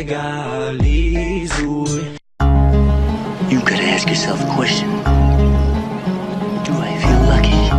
legalizuj. You could ask yourself a question. Do I feel lucky?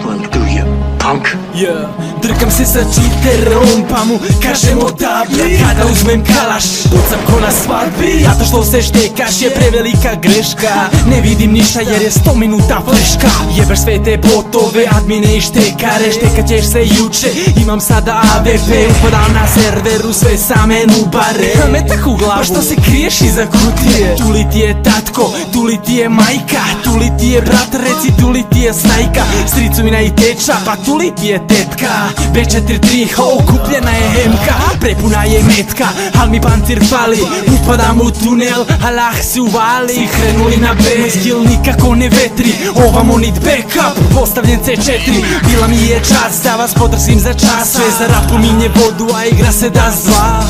Well, do you, punk? Yeah. Drkam se sa čiterom pa mu kažem odavde. Kada uzmem kalaš, docam ko na svadbi. Zato što se štekaš je prevelika greška. Ne vidim ništa jer je 100 minuta fleška. Jebeš sve te botove, admine i štekare. Štekat ćeš se juče, imam sada AVP. Upadam na serveru, sve same nubare. Metak u glavu, pa što se kriješ iza kutije? Tu li ti je tatko, tu li ti je majka, tu li ti je brat, reci tu li ti je snajka. Stricu mina i teča, pa tu li ti je tetka. B43, ho, kupljena je hemka, prepuna je metka, al mi pancir fali. Upadam u tunel, Allah se uvali. Krenuli na B, moj skill nikako ne vetri. Ovamo nit backup, postavljen C4. Bila mi je čast da vas potrsim za čas. Sve za rap pominje vodu, a igra se da zla.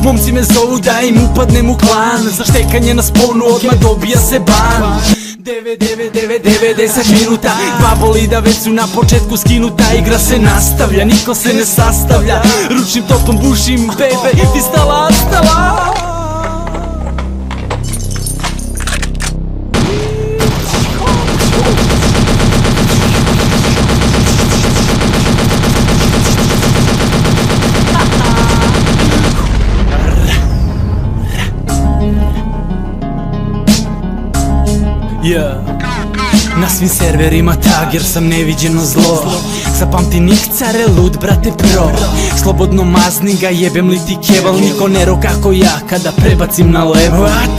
Momci me zovu da im upadnem u klan. Za štekanje na sponu odmah dobija se ban. 90 minuta, dva bolida već su na početku skinuta. Igra se nastavlja, niko se ne sastavlja. Ručnim topom bušim, bebe, ti stala, stala. Yeah. Na svim serverima tag jer sam neviđeno zlo. Zapamti nikcare, lud brate pro. Slobodno mazni ga, jebem li ti keval. Niko ne ro kako ja kada prebacim na levo. A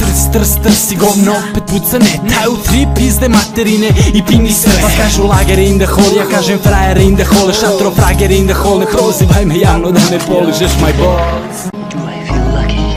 trsi govno opet puca ne. Taju tri pizde materine i pingi sve. Pa kažu lager in the hole, ja kažem frajer in the hole. Šatro frager in the hole, ne prozivaj me javno da me poližeš my boss. Do I feel lucky?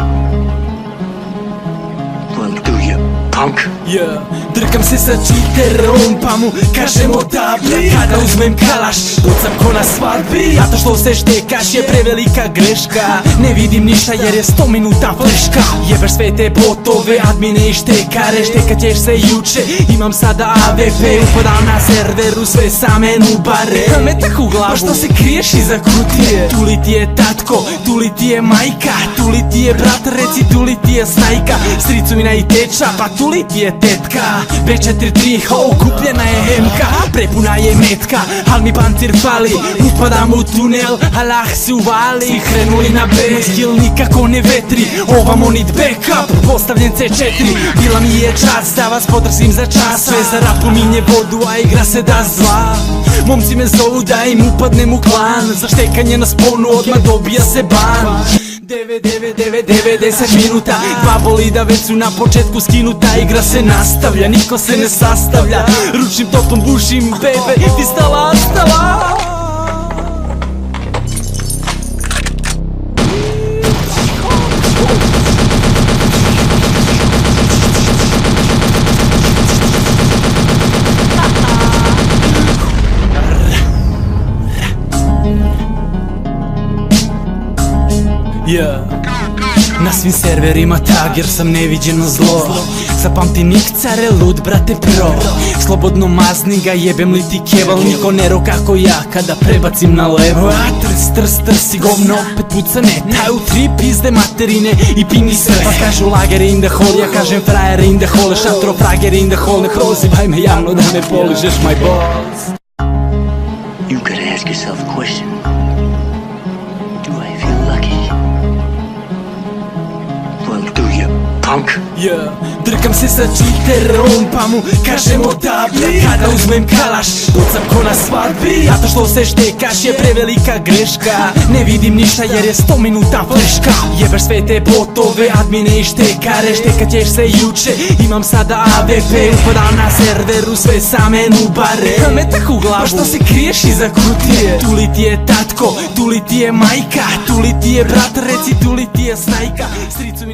Well, do you, punk? Yeah. Drkam se sa čiterom pa mu kažem odavde. Kada uzmem kalaš, docam ko na svadbi. Zato što se štekaš je prevelika greška. Ne vidim ništa jer je 100 minuta fleška. Jebeš sve te botove, admine i štekare. Štekat ćeš se juče, imam sada AVP. Upadam na serveru, sve same nubare. Metak u glavu, pa što se kriješ iza kutije? Tu li ti je tatko, tu li ti je majka, tu li ti je brat, reci tu li ti je snajka. Stricu mina i teča, pa tu li ti je tetka. B43, ho, kupljena je hemka, prepuna je metka, al mi pancir fali. Upadam u tunel, Allah se uvali. Krenuli na B, moj skill nikako ne vetri. Ovamo nit backup, postavljen C4. Bila mi je čast da vas potrsim za čas. Sve za rap pominje vodu, a igra se da zla. Momci me zovu da im upadnem u klan. Za štekanje na sponu odmah dobija se ban. 90 minuta, dva bolida već su na početku skinuta. Igra se nastavlja, niko se ne sastavlja. Ručnim topom bušim, bebe, ti stala, stala. Yeah. Na svim serverima tag jer sam neviđeno zlo. Zapamti nikcare, lud brate pro. Slobodno mazni ga, jebem li ti keval. Niko ne ro kako ja kada prebacim na levo. A trsi govno opet puca ne. Taju tri pizde materine i pingi sve. Pa kažu lager in the hole, ja kažem frajer in the hole. Šatro frager in the hole, ne prozivaj me javno da me poližeš my boss. You could ask yourself a question. Do I feel lucky? Well, do you, punk? Yeah. Drkam se sa čiterom pa mu kažem odavde. Kada uzmem kalaš, docam ko na svadbi. Zato što se štekaš je prevelika greška. Ne vidim ništa jer je 100 minuta fleška. Jebeš sve te botove, admine i štekare. Štekat ćeš se juče, imam sada AVP. Upadam na serveru, sve same nubare. Metak u glavu, pa što se kriješ iza kutije? Tu li ti je tatko, tu li ti je majka, tu li ti je brat, reci tu li ti je snajka. Stricu mi